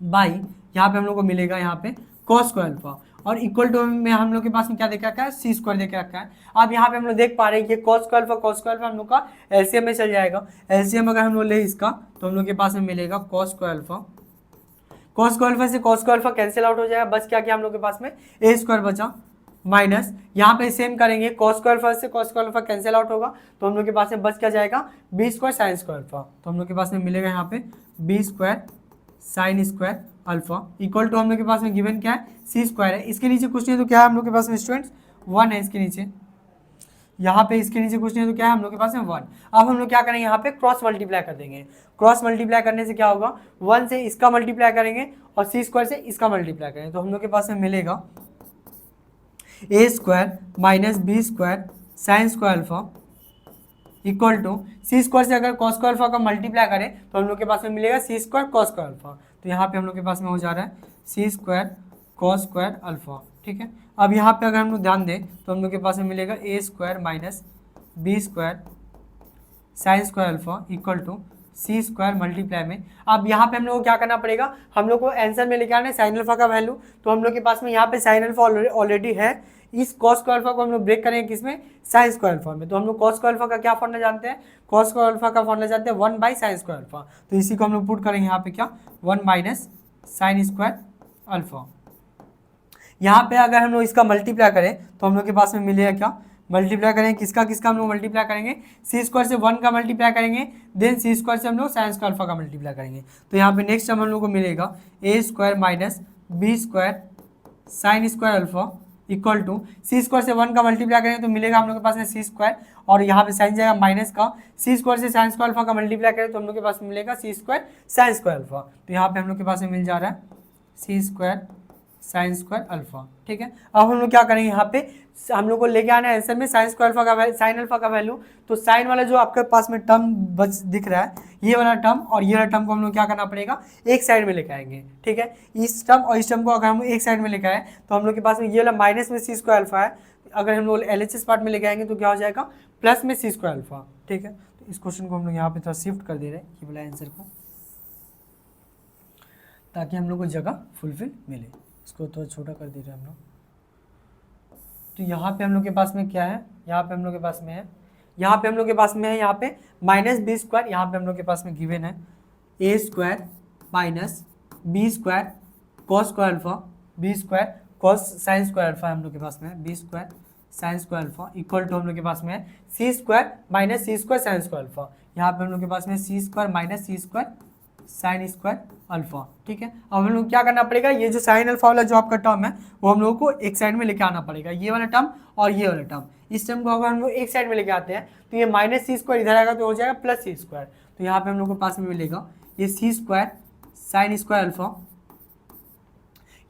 by यहाँ पे हम लोग को मिलेगा यहाँ पे कॉस स्क्वायर अल्फा, और इक्वल टू में हम लोग के पास में क्या देख रखा है सी स्क्वायर देख रखा है। अब यहाँ पे हम लोग देख पा रहे हैं कि कॉस स्क्वायर अल्फा हम लोग का एलसीएम में चल जाएगा। एलसीएम अगर हम लोग ले इसका तो हम लोग के पास में मिलेगा cos square alpha, cos square alpha से cos square alpha cancel out हो जाएगा, बस क्या हम लोग के पास में ए स्क्वायर बचा माइनस यहाँ पे सेम करेंगे कॉस स्क्वायर अल्फा से cos square alpha cancel out होगा तो हम लोग के पास में बच क्या जाएगा b square sine square alpha. तो हम लोग के पास में मिलेगा यहाँ पे B square sine square alpha equal to हम लोग के पास में गिवन क्या है सी स्क्वायर है। इसके नीचे कुछ नहीं तो क्या है हम लोग के पास में स्टूडेंट्स 1 है इसके नीचे, यहाँ पे इसके नीचे कुछ नहीं तो क्या है हम लोग के पास में 1। अब हम लोग क्या करेंगे यहाँ पे क्रॉस मल्टीप्लाई कर देंगे। क्रॉस मल्टीप्लाई करने से क्या होगा 1 से इसका मल्टीप्लाई करेंगे और सी स्क्वायर से इसका मल्टीप्लाई करेंगे तो हम लोग के पास में मिलेगा A square minus B square sine square alpha equal to C square से अगर कॉस स्क्वायर अल्फा का मल्टीप्लाई करें तो हम लोग के पास में मिलेगा C square cos square alpha. तो यहाँ पे हम लोग के पास में हो जा रहा है C square cos square alpha, ठीक है। अब यहाँ पे अगर हम लोग ध्यान दें तो हम लोग के पास में मिलेगा A square minus B square sine square alpha equal to C square multiply में। अब यहाँ पे हम लोग को क्या करना पड़ेगा, हम लोग को आंसर में लेके आना है साइन अल्फा का वैल्यू। तो हम लोग के पास में यहाँ पे साइन अल्फा ऑलरेडी है, इस कॉस स्क्वायर अल्फा को हम लोग ब्रेक करेंगे किसमें साइन स्क्वायर अल्फा में। तो हम लोग कॉस स्क्वायर अल्फा का क्या फॉर्मूला जानते हैं, कॉस स्क्वायर अल्फा का फॉर्मूला जानते हैं 1/sin स्क्वायर अल्फा। तो इसी को हम लोग पुट करेंगे यहाँ पे क्या 1 माइनस साइन स्क्वायर अल्फा। यहाँ पे अगर हम लोग इसका मल्टीप्लाई करें तो हम लोग के पास में मिलेगा क्या, मल्टीप्लाई करेंगे किसका किसका हम लोग मल्टीप्लाई करेंगे सी स्क्वायर से 1 का मल्टीप्लाई करेंगे, देन सी स्क्वायर से हम लोग साइन स्क्वायर अल्फा का मल्टीप्लाई करेंगे। तो यहाँ पे नेक्स्ट हम लोग को मिलेगा A square minus B square sine square alpha equal to C square से 1 का मल्टीप्लाई करेंगे तो मिलेगा हम लोग के पास में सी स्क्वायर, और यहाँ पे साइन जाएगा माइनस का, सी स्क्वायर से साइन स्क्वायर अल्फा का मल्टीप्लाई करें तो हम लोग के पास में मिलेगा C square sine square alpha. तो यहाँ पे हम लोग के पास में मिल जा रहा है C square sine square alpha, ठीक है। अब हम लोग क्या करेंगे, यहाँ पे हम लोग को लेके आना है आंसर में साइन स्क्वायर अल्फा का साइन अल्फा का वैल्यू। तो साइन वाला जो आपके पास में टर्म बच दिख रहा है ये वाला टर्म और ये वाला टर्म को हम लोग क्या करना पड़ेगा एक साइड में लेके आएंगे, ठीक है। इस टर्म और इस टर्म को अगर हम एक साइड में लेके आए तो हम लोग के पास में ये वाला माइनस में सी स्क्वायर अल्फा है, अगर हम लोग LHS पार्ट में लेके आएंगे तो क्या हो जाएगा प्लस में सी स्क्वायर अल्फा, ठीक है। तो इस क्वेश्चन को हम लोग यहाँ पे थोड़ा शिफ्ट कर दे रहे हैं ये वाला आंसर को, ताकि हम लोग को जगह फुलफिल मिले। इसको थोड़ा छोटा कर दे रहे हैं हम लोग। तो यहाँ पे हम लोग के पास में क्या है, यहाँ पे हम लोग के पास में है, यहाँ पे हम लोग के पास में है यहाँ पे माइनस बी स्क्वायर, यहाँ पे हम लोग के पास में गिवन है A square minus B square cos square alpha B square cos sine square alpha हम लोग के पास में है B square sine square alpha equal to हम लोग के पास में है C square minus C square sine square alpha. यहाँ पे हम लोग के पास में C square minus C square sine square alpha, ठीक है। अब हम लोग क्या करना पड़ेगा, ये जो साइन अल्फा वाला जो आपका टर्म है वो हम लोगों को एक साइड में लेके आना पड़ेगा, ये वाला टर्म और ये वाला टर्म। इस टर्म को अगर हम लोग एक साइड में लेके आते हैं तो ये माइनस सी स्क्वायर इधर आएगा तो हो जाएगा प्लस सी स्क्वायर। तो यहाँ पे हम लोग के पास में मिलेगा ये c square sine square alpha,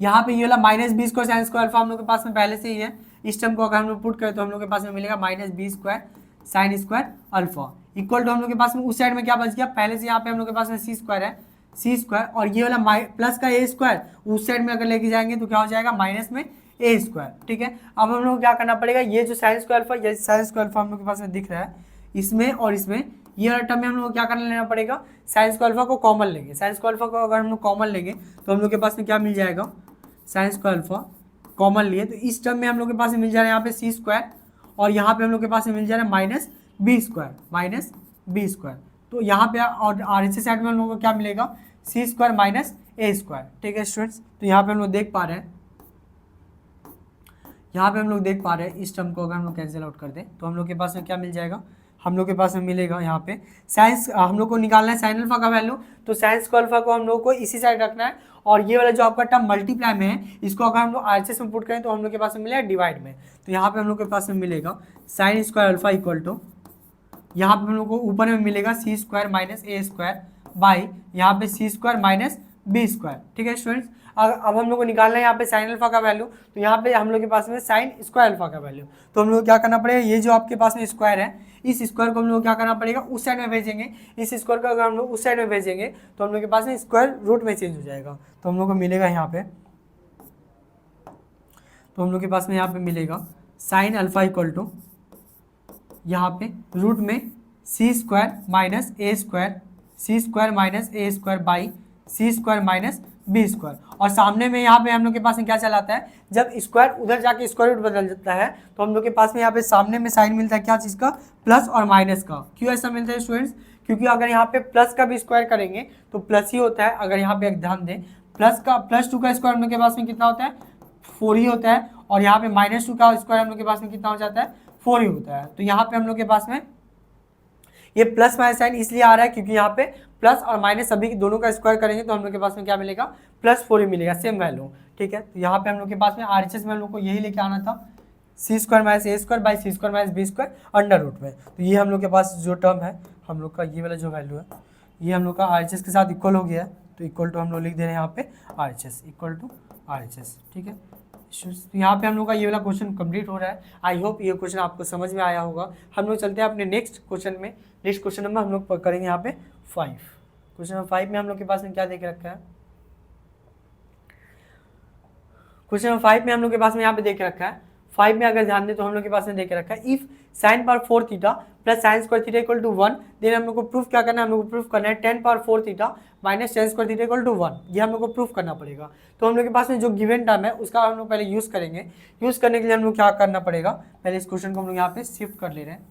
यहाँ पे ये वाला minus B square sine square alpha हम लोग के पास में पहले से ही है। इस टर्म को अगर हम लोग पुट करें तो हम लोग के पास में मिलेगा minus B square sine square alpha equal to हम लोग के पास में उस साइड में क्या बच गया, पहले से यहाँ पे हम लोग के पास में सी स्क्वायर है सी स्क्वायर, और ये वाला प्लस का ए स्क्वायर उस साइड में अगर लेके जाएंगे तो क्या हो जाएगा माइनस में ए स्क्वायर, ठीक है। अब हम लोग क्या करना पड़ेगा, ये जो साइन स्क्वायर अल्फा ये साइन स्क्वायर अल्फा हम लोग के पास में दिख रहा है इसमें और इसमें ये वाला टर्म में हम लोग को क्या करना लेना पड़ेगा, साइन स्क्वायर अल्फा को कॉमन लेंगे। साइन स्क्वायर अल्फा को अगर हम लोग कॉमन लेंगे तो हम लोग के पास में क्या मिल जाएगा, साइन स्क्वायर अल्फा कॉमन लिए तो इस टर्म में हम लोग के पास में मिल जा रहा है यहाँ पे सी स्क्वायर, और यहाँ पे हम लोग के पास में मिल जा रहा है माइनस बी स्क्वायर। तो यहाँ पे और RHS साइड में हम लोग को क्या मिलेगा, C square minus A square. ठीक है स्टूडेंट्स, तो यहाँ पे हम लोग देख पा रहे हैं, इस टर्म को अगर हम लोग कैंसिल आउट कर दें तो हम लोग के पास में क्या मिल जाएगा, हम लोग के पास में मिलेगा यहाँ पे साइंस, हम लोग को निकालना है साइन अल्फा का वैल्यू, तो साइन स्क्वायर अल्फा को हम लोग को इसी साइड रखना है, और ये वाला जो आपका टर्म मल्टीप्लाई में है इसको अगर हम लोग RHS में पुट करें तो हम लोग के पास में मिलेगा डिवाइड में। तो यहाँ पे हम लोग के पास में मिलेगा sine square alpha equal to, यहाँ पे हम लोग को ऊपर में मिलेगा C square minus A square by यहाँ पे C square minus B square. ठीक है स्टूडेंट्स, अब हम लोग को निकालना है यहाँ पे साइन अल्फा का वैल्यू, तो यहाँ पे हम लोग के पास में साइन स्क्वायर अल्फा का वैल्यू, तो हम लोग क्या करना पड़ेगा, ये जो आपके पास में स्क्वायर है इस स्क्वायर को हम लोग क्या करना पड़ेगा, उस साइड में भेजेंगे। इस स्क्वायर को अगर हम लोग उस साइड में भेजेंगे तो हम लोग के पास में स्क्वायर रूट में चेंज हो जाएगा, तो हम लोग को मिलेगा यहाँ पे, तो हम लोग के पास में यहाँ पे मिलेगा साइन अल्फा इक्वल टू यहाँ पे रूट में C square minus A square by C square minus B square, और सामने में यहाँ पे हम लोग के पास में क्या चलाता है, जब स्क्वायर उधर जाके स्क्वायर रूट बदल जाता है तो हम लोग के पास में यहाँ पे सामने में साइन मिलता है क्या चीज़ का, प्लस और माइनस का। क्यों ऐसा मिलता है स्टूडेंट्स, क्योंकि अगर यहाँ पे प्लस का भी स्क्वायर करेंगे तो प्लस ही होता है। अगर यहाँ पे एक ध्यान दें, प्लस 2 का स्क्वायर हम लोग के पास में कितना होता है, 4 ही होता है, और यहाँ पे -2 का स्क्वायर हम लोग के पास में कितना हो जाता है, 4 ही होता है। तो यहाँ पे हम लोग के पास में ये प्लस माइनस साइन इसलिए आ रहा है क्योंकि यहाँ पे प्लस और माइनस सभी दोनों का स्क्वायर करेंगे तो हम लोग के पास में क्या मिलेगा, +4 ही मिलेगा, सेम वैल्यू। ठीक है, तो यहाँ पे हम लोग के पास में RHS में हम लोग को यही लेके आना था, C square minus A square by C square minus B square under root में। तो ये हम लोग के पास जो टर्म है हम लोग का, ये वाला जो वैल्यू है ये हम लोग का RHS के साथ इक्वल हो गया है, तो इक्वल टू हम लोग लिख दे रहे हैं यहाँ पे RHS इक्वल टू RHS। ठीक है, तो यहाँ पे हम लोग का ये वाला क्वेश्चन कंप्लीट हो रहा है। आई होप ये क्वेश्चन आपको समझ में आया होगा। हम लोग चलते हैं अपने नेक्स्ट क्वेश्चन में। नेक्स्ट क्वेश्चन नंबर हम लोग करेंगे यहाँ पे 5। क्वेश्चन नंबर 5 में हम लोग के पास में क्या देख रखा है, क्वेश्चन नंबर 5 में हम लोग के पास में यहाँ पे देख रखा है, 5 में अगर ध्यान दें तो हम लोग के पास में देख रखा है if sine power 4 theta plus sine square theta equal to 1, then हम लोग को प्रूफ क्या करना है, हम लोग को प्रूफ करना है tan power 4 theta minus tan square theta equal to 1। ये हम लोग को प्रूफ करना पड़ेगा। तो हम लोग के पास में जो गिवन टर्म है उसका हम लोग पहले यूज़ करेंगे। यूज़ करने के लिए हम लोग क्या करना पड़ेगा, पहले इस क्वेश्चन को हम लोग यहाँ पे शिफ्ट कर ले रहे हैं,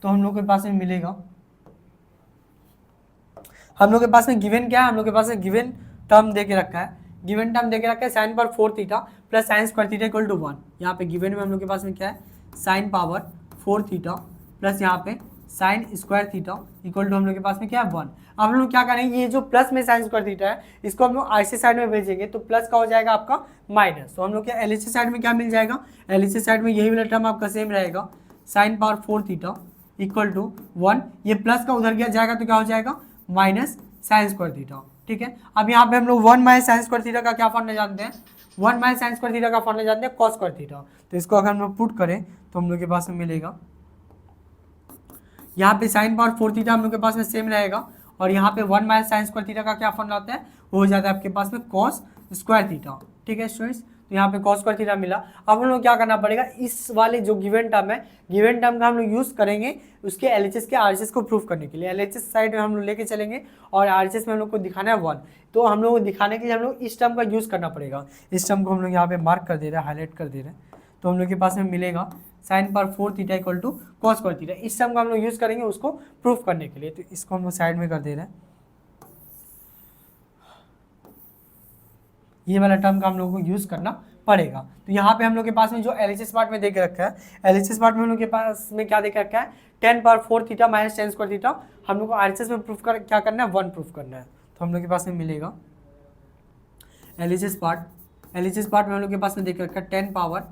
तो हम लोग के पास में मिलेगा, हम लोग के पास में गिवन क्या है, हम लोग के पास में गिवन टर्म दे के रखा है, गिवन टर्म दे के रखा है sine power 4 theta plus sine square theta equal to 1। यहाँ पे गिवन में हम लोग के पास में क्या है, साइन पावर 4 थीटा प्लस यहाँ पे sine square theta equal to हम लोग के पास में क्या है 1। अब हम लोग क्या करेंगे, ये जो प्लस में साइन स्क्वायर थीटा है इसको हम लोग RHS साइड में भेजेंगे तो प्लस का हो जाएगा आपका माइनस। तो हम लोग के LHS साइड में क्या मिल जाएगा, LHS साइड में यही वाला टर्म आपका सेम रहेगा, sine power 4 theta equal to 1। ये प्लस का उधर गया जाएगा तो क्या हो जाएगा, माइनस साइन स्क्वायर थीटा। ठीक है, अब यहाँ पे हम लोग 1 माइनस साइन स्क्वायर थीटा का क्या फॉर्मूला जानते हैं, 1 माइनस साइन स्क्वायर थीटा का फॉर्मूला जानते हैं कॉस स्क्वायर थीटा। तो इसको अगर हम लोग पुट करें तो हम लोग के पास में मिलेगा, यहाँ पे साइन पावर 4 थीटा हम लोग के पास में सेम रहेगा, और यहाँ पे 1 माइनस साइन स्क्वायर थीटा का क्या फॉर्मूला होता है, वो हो जाता है आपके पास में कॉस स्क्वायर थीटा। ठीक है स्टूडेंट्स, तो यहाँ पे कॉस स्क्वायर थीटा मिला। अब हम लोग क्या करना पड़ेगा, इस वाले जो गिवन टर्म है, गिवन टर्म का हम लोग यूज़ करेंगे उसके LHS के RHS को प्रूफ करने के लिए। LHS साइड में हम लोग लेके चलेंगे और RHS में हम लोग को दिखाना है 1। तो हम लोग को दिखाने के लिए हम लोग इस टर्म का यूज़ करना पड़ेगा। इस टर्म को हम लोग यहाँ पे मार्क कर दे रहे हैं, हाईलाइट कर दे रहे हैं, तो हम लोग के पास में मिलेगा sine power 4 theta equal to cos square theta. इस टर्म का हम लोग यूज़ करेंगे उसको प्रूफ करने के लिए, तो इसको हम लोग साइड में कर दे रहे हैं। ये वाला टर्म का हम लोग को यूज़ करना पड़ेगा। तो यहाँ पे हम लोग के पास में जो LHS पार्ट में देख रखा है, LHS पार्ट में हम लोग के पास में क्या देख रखा है, tan power 4 theta minus tan square theta. हम लोग को RHS में प्रूफ कर क्या करना है, 1 प्रूफ करना है। तो हम लोग के पास में मिलेगा LHS पार्ट में हम लोग के पास में देख रखा है टेन पावर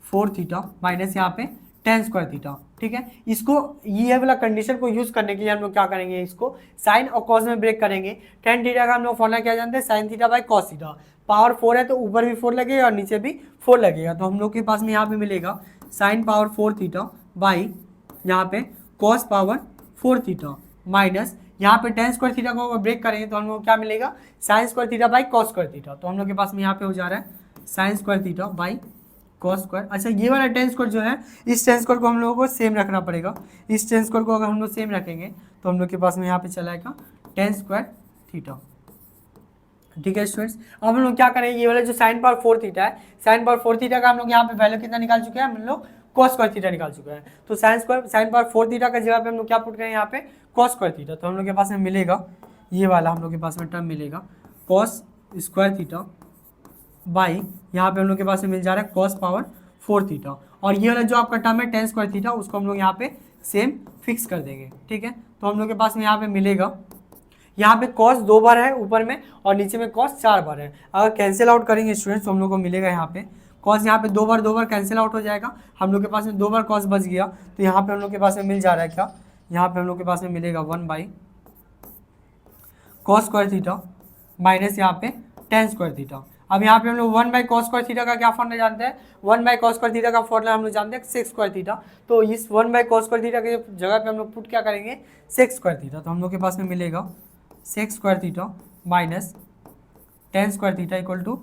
4 थीटा माइनस यहाँ पे टेन स्क्वायर थीटा। ठीक है, इसको ये वाला कंडीशन को यूज़ करने के लिए हम लोग क्या करेंगे, इसको साइन और कॉस में ब्रेक करेंगे। टेन थीटा का हम लोग फॉर्मूला क्या जानते हैं, sign theta by cos theta. Power 4 है तो ऊपर भी 4 लगेगा और नीचे भी 4 लगेगा। तो हम लोग के पास में यहाँ पे मिलेगा साइन पावर 4 थीटा बाई यहाँ पे कॉस पावर 4 थीटा माइनस यहाँ पे टेन स्क्वायर थीटा को ब्रेक करेंगे तो हम लोग को क्या मिलेगा, sine square theta by cos square theta. तो हम लोग के पास में यहाँ पे हो जा रहा है sign square theta by cos square. अच्छा ये वाला टेन स्क्वायर जो है, इस टेन स्क्वायर को हम लोगों को सेम रखना पड़ेगा। इस टेन स्क्वायर को अगर हम लोग सेम रखेंगे तो हम लोग के पास में यहाँ पे चला आएगा टेन स्क्वायर थीटा। ठीक है स्टूडेंट्स, अब हम लोग क्या करेंगे, ये वाला जो साइन पावर 4 थीटा है, साइन पावर 4 थीटा का हम लोग यहाँ पे वैल्यू कितना निकाल चुके हैं, हम लोग कॉस स्क्वायर थीटा निकाल चुके हैं। तो साइन पावर 4 थीटा का जगह पे हम लोग क्या पुट करें यहाँ पे, कॉस स्क्वायर थीटा। तो हम लोग के पास में मिलेगा ये वाला, हम लोग के पास में टर्म मिलेगा कॉस स्क्वायर थीटा बाई यहाँ पे हम लोग के पास में मिल जा रहा है कॉस पावर 4 थीटा। और ये वाला जो आपका टर्म है टेन स्क्वायर थीटा, उसको हम लोग यहाँ पे सेम फिक्स कर देंगे। ठीक है, तो हम लोग के पास में यहाँ पे मिलेगा, यहाँ पे कॉस 2 बार है ऊपर में और नीचे में कॉस 4 बार है। अगर कैंसिल आउट करेंगे स्टूडेंट्स तो हम लोग को मिलेगा यहाँ पे कॉस, यहाँ पे 2 बार कैंसिल आउट हो जाएगा, हम लोग के पास में 2 बार कॉस बच गया। तो यहाँ पे हम लोग के पास में मिल जा रहा है क्या, यहाँ पे हम लोग के पास में मिलेगा 1 by cos square theta minus यहाँ पे टेन स्क्वायर थीटा। अब यहाँ पे हम लोग 1 बाई कॉस स्क्वायर थीटा का क्या फॉर्मूला जानते हैं, 1 बाई कॉस स्क्वायर थीटा का फॉर्मूला हम लोग जानते हैं सेक स्क्वायर थीटा। तो इस 1 बाई कॉस स्क्वायर थीटा के जगह पे हम लोग पुट क्या करेंगे, सेक स्क्वायर थीटा। तो हम लोग के पास में मिलेगा sec square theta minus tan square theta equal to,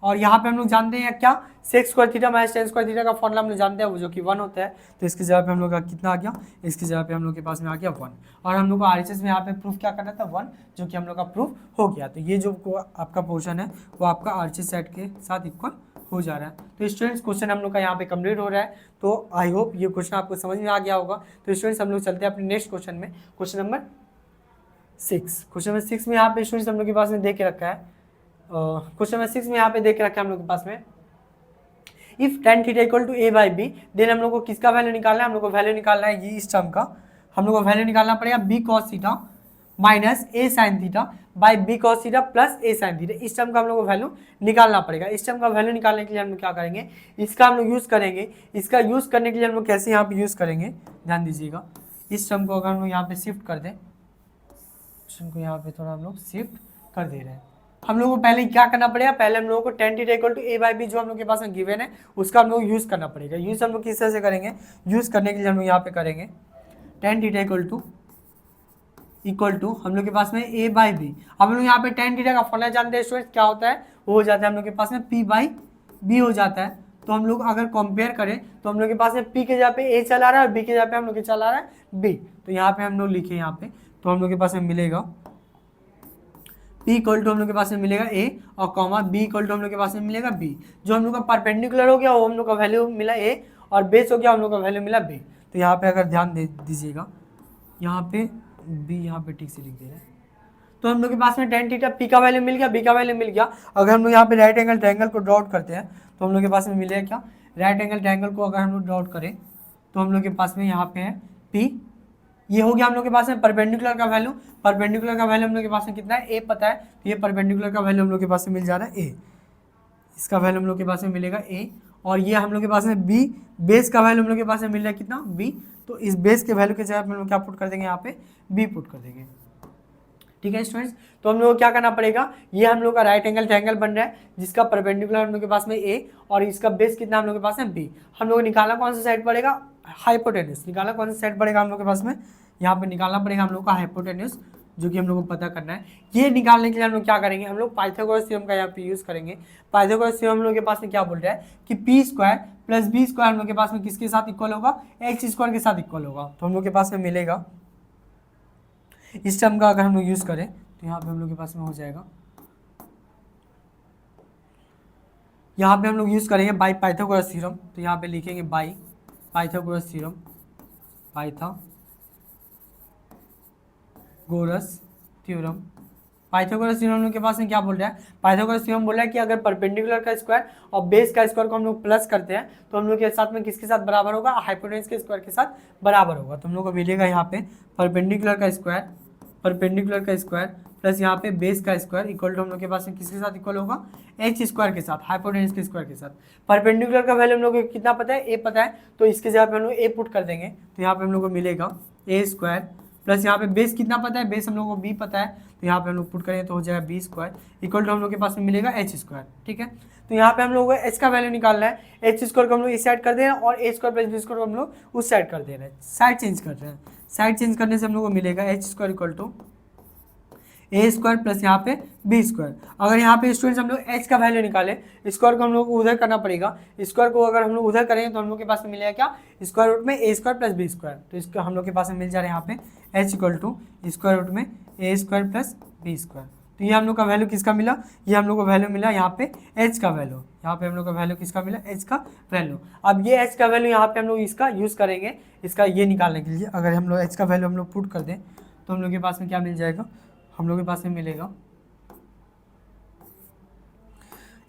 और यहाँ पे हम लोग जानते हैं क्या, sec square theta minus tan square theta का फॉर्मूला हम लोग जानते हैं वो जो कि 1 होता है। तो इसकी जगह पे हम लोग का कितना आ गया, इसकी जगह पे हम लोग के पास में आ गया 1, और हम लोग को आरएचएस में यहाँ पे प्रूफ क्या करना था 1, जो कि हम लोग का प्रूफ हो गया। तो ये जो आपका पोर्शन है वो आपका आरएचएस सेट के साथ इक्वल हो जा रहा है। तो स्टूडेंट्स क्वेश्चन हम लोग का यहाँ पे कंप्लीट हो रहा है। तो आई होप ये क्वेश्चन आपको समझ में आ गया होगा। तो स्टूडेंट्स हम लोग चलते हैं अपने नेक्स्ट क्वेश्चन में, क्वेश्चन नंबर 6। क्वेश्चन नंबर 6 में यहाँ पे स्टूडेंट्स हम लोग के पास में दे के रखा है, क्वेश्चन नंबर 6 में यहाँ पे दे के रखा है हम लोग के पास में, if tan theta equal to a by b, then हम लोग को किसका वैल्यू निकालना है, हम लोग को वैल्यू निकालना है ये इस टर्म का, हम लोग को वैल्यू निकालना पड़ेगा b cos theta minus a sin theta by b cos theta plus a sin theta. इस टर्म का हम लोग को वैल्यू निकालना पड़ेगा। इस टर्म का वैल्यू निकालने के लिए हम लोग क्या करेंगे, इसका हम लोग यूज़ करेंगे। इसका यूज़ करने के लिए हम लोग कैसे यहाँ पे यूज़ करेंगे, ध्यान दीजिएगा। इस टर्म को अगर हम लोग यहाँ पे शिफ्ट कर दें, क्वेश्चन को यहाँ पे थोड़ा हम लोग शिफ्ट कर दे रहे हैं, हम लोगों को पहले क्या करना पड़ेगा, पहले हम लोगों को tan theta equal to a by b जो हम लोग के पास में गिवन है उसका हम लोग यूज़ करना पड़ेगा। यूज़ हम लोग किस तरह से करेंगे, यूज़ करने के लिए हम लोग यहाँ पे करेंगे tan थीटा इक्वल टू हम लोग के पास में a बाई बी। अब हम लोग यहाँ पे tan थीटा का फॉर्मूला जानते हैं स्टूडेंट्स, क्या होता है, वो हो जाता है हम लोग के पास में p बाई बी हो जाता है। तो हम लोग अगर कंपेयर करें तो हम लोग के पास में p के जगह पे a चला रहा है और b के जगह पे हम लोग के चला रहा है b। तो यहाँ पे हम लोग लिखे यहाँ पे, तो हम लोग के पास में मिलेगा p इक्वल टू हम लोग के पास में मिलेगा a और कॉमा b इक्वल टू हम लोग के पास में मिलेगा b। जो हम लोग का परपेंडिकुलर हो गया वो हम लोग का वैल्यू मिला a और बेस हो गया हम लोग का वैल्यू मिला b। तो यहाँ पे अगर ध्यान दे दीजिएगा, यहाँ पे b यहाँ पे ठीक से लिख दे रहे हैं। तो हम लोग के पास में tan थीटा p का वैल्यू मिल गया, b का वैल्यू मिल गया। अगर हम लोग यहाँ पे राइट एंगल ट्रायंगल को ड्रॉ करते हैं तो हम लोग के पास में मिलेगा क्या, राइट एंगल ट्रायंगल को अगर हम लोग ड्रॉ करें तो हम लोग के पास में यहाँ पे है p, ये हो गया हम लोग के पास में परपेंडिकुलर का वैल्यू। परपेंडिकुलर का वैल्यू हम लोग के पास में कितना है, a पता है, तो ये परपेंडिकुलर का वैल्यू हम लोग के पास में मिल जा रहा है a, इसका वैल्यू हम लोग के पास में मिलेगा a। और ये हम लोग के पास में b, बेस का वैल्यू हम लोग के पास में मिल रहा है कितना b। तो इस बेस के वैल्यू के जगह पे हम लोग क्या पुट कर देंगे, यहाँ पे b पुट कर देंगे। ठीक है स्टूडेंट्स, तो हम लोग को क्या करना पड़ेगा, ये हम लोग का राइट एंगल ट्रायंगल बन रहा है जिसका परपेंडिकुलर हम लोग के पास में a और इसका बेस कितना हम लोग के पास में b। हम लोग को निकालना कौन सा साइड पड़ेगा, हाइपोटेन्यूज। निकालना कौन सा साइड पड़ेगा हम लोग के पास में, यहाँ पे निकालना पड़ेगा हम लोग का हाइपोटेन्यूज, जो कि हम लोग को पता करना है। ये निकालने के लिए हम लोग क्या करेंगे, हम लोग पाइथागोरस थ्योरम का यहाँ पे यूज़ करेंगे। पाइथागोरस थ्योरम हम लोग के पास में क्या बोल रहा है कि p square plus b square हम लोग के पास में किसके साथ इक्वल होगा, x स्क्वायर के साथ इक्वल होगा। तो हम लोग के पास में मिलेगा, इस टर्म का अगर हम लोग यूज़ करें तो यहाँ पे हम लोग के पास में हो जाएगा, यहाँ पे हम लोग यूज़ करेंगे बाई पाइथागोरस थ्योरम। तो यहाँ पे लिखेंगे by Pythagoras theorem, Pythagoras theorem. Pythagoras theorem हम लोग के पास में क्या बोल रहा है, पाइथागोरस थ्योरम बोल रहा है कि अगर परपेंडिकुलर का स्क्वायर और बेस का स्क्वायर को हम लोग प्लस करते हैं तो हम लोग के साथ में किसके साथ बराबर होगा, हाइपोटेन्यूज के स्क्वायर के साथ बराबर होगा। तो हम लोग को मिलेगा यहाँ पे परपेंडिकुलर का स्क्वायर प्लस यहाँ पे बेस का स्क्वायर इक्वल टू हम लोग के पास में किसके साथ इक्वल होगा, एच स्क्वायर के साथ, हाइपोटेन्यूज के स्क्वायर के साथ। परपेंडिकुलर का वैल्यू हम लोग को कितना पता है, ए पता है, तो इसके जगह पे हम लोग ए पुट कर देंगे। तो यहाँ पे हम लोग को मिलेगा ए स्क्वायर प्लस यहाँ पे बेस कितना पता है, बेस हम लोग को बी पता है, तो यहाँ पे हम लोग पुट करेंगे तो हो जाएगा बी स्क्वायर इक्वल टू हम लोग के पास में मिलेगा एच स्क्वायर। ठीक है, तो यहाँ पे हम लोग को एच का वैल्यू निकालना है। एच स्क्वायर को हम लोग इस साइड कर दे रहे हैं और ए स्क्वायर प्लस बी स्क्वायर को हम लोग उस साइड कर दे रहे हैं, साइड चेंज कर रहे हैं। साइड चेंज करने से हम लोग को मिलेगा h square equal to a square plus यहाँ पे बी स्क्वायर। अगर यहाँ पे स्टूडेंट्स हम लोग एच का वैल्यू निकाले, स्क्वायर को हम लोग को उधर करना पड़ेगा, स्क्वायर को अगर हम लोग उधर करेंगे तो हम लोग के पास में मिलेगा क्या, स्क्वायर रूट में ए स्क्वायर प्लस बी स्क्वायर। तो इसका हम लोग के पास में मिल जा रहा है यहाँ पे h equal to square root में ए स्क्वायर प्लस बी स्क्वायर। तो ये हम लोग का वैल्यू किसका मिला, ये हम लोग को वैल्यू मिला यहाँ पे एच का वैल्यू, यहाँ पे हम लोग का वैल्यू किसका मिला, एच का वैल्यू। अब ये एच का वैल्यू यहाँ पे हम लोग इसका यूज़ करेंगे, इसका ये निकालने के लिए। अगर हम लोग एच का वैल्यू हम लोग पुट कर दें तो हम लोग के पास में क्या मिल जाएगा, हम लोग के पास में मिलेगा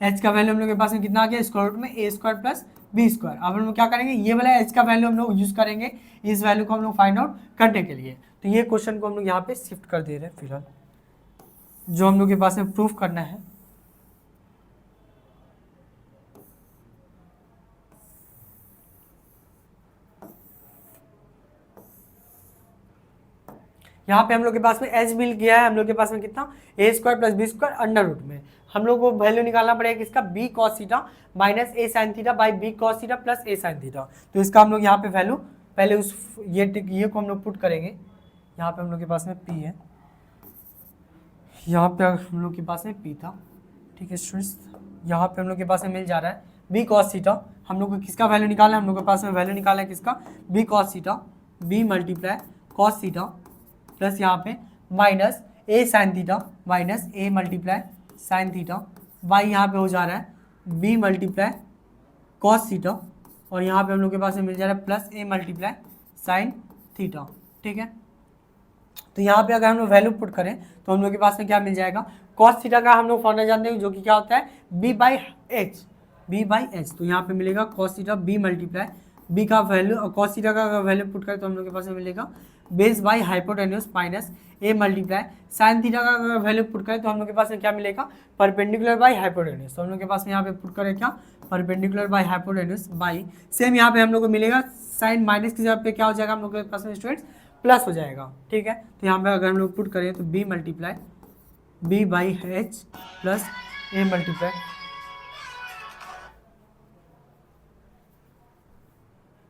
एच का वैल्यू हम लोग के पास में कितना आ गया, स्क्वायर रूट में ए स्क्वायर प्लस बी स्क्वायर। अब हम लोग क्या करेंगे, ये वाला एच का वैल्यू हम लोग यूज़ करेंगे इस वैल्यू को हम लोग फाइंड आउट करने के लिए। तो ये क्वेश्चन को हम लोग यहाँ पे शिफ्ट कर दे रहे हैं फिलहाल, जो हम लोग के पास में प्रूफ करना है। यहाँ पे हम लोग के पास में एच मिल गया है, हम लोग के पास में कितना, A square plus B square under root में हम लोग को वैल्यू निकालना पड़ेगा किसका, B cos theta minus A sine theta by B cos theta plus A sine theta. तो इसका हम लोग यहाँ पे वैल्यू पहले उस ये को हम लोग पुट करेंगे। यहाँ पे हम लोग के पास में पी है, यहाँ पे हम लोग के पास में पी था, ठीक है स्टूडेंट्स। यहाँ पे हम लोग के पास में मिल जा रहा है बी कॉस थीटा, हम लोग को किसका वैल्यू निकालना है, हम लोग के पास में वैल्यू निकालना है किसका, B cos theta, b multiply cos theta plus यहाँ पे minus A sine theta minus a multiply sine theta by यहाँ पे हो जा रहा है बी मल्टीप्लाई कॉस थीटा, और यहाँ पे हम लोग के पास में मिल जा रहा है plus a multiply sine theta, ठीक है। तो यहाँ पे अगर हम लोग वैल्यू पुट करें तो हम लोग के पास में क्या मिल जाएगा, कॉस थीटा का हम लोग फॉर्मूला जानते हैं जो कि क्या होता है, b by h, b by h. तो यहाँ पे मिलेगा cos theta b multiply b का वैल्यू और कॉस थीटा का वैल्यू पुट करें तो हम लोग के पास में मिलेगा base by hypotenuse minus a multiply sine theta का वैल्यू पुट करें तो हम लोग के पास में क्या मिलेगा, परपेंडिकुलर बाई हाइपोटेन्यूस। तो हम लोग के पास में यहाँ पे पुट करें क्या, perpendicular by hypotenuse by same यहाँ पे हम लोग को मिलेगा साइन माइनस की जगह पे क्या हो जाएगा, हम लोग के पास में स्टूडेंट्स प्लस हो जाएगा, ठीक है। तो यहाँ पे अगर हम लोग पुट करें तो b multiply b by h plus a multiply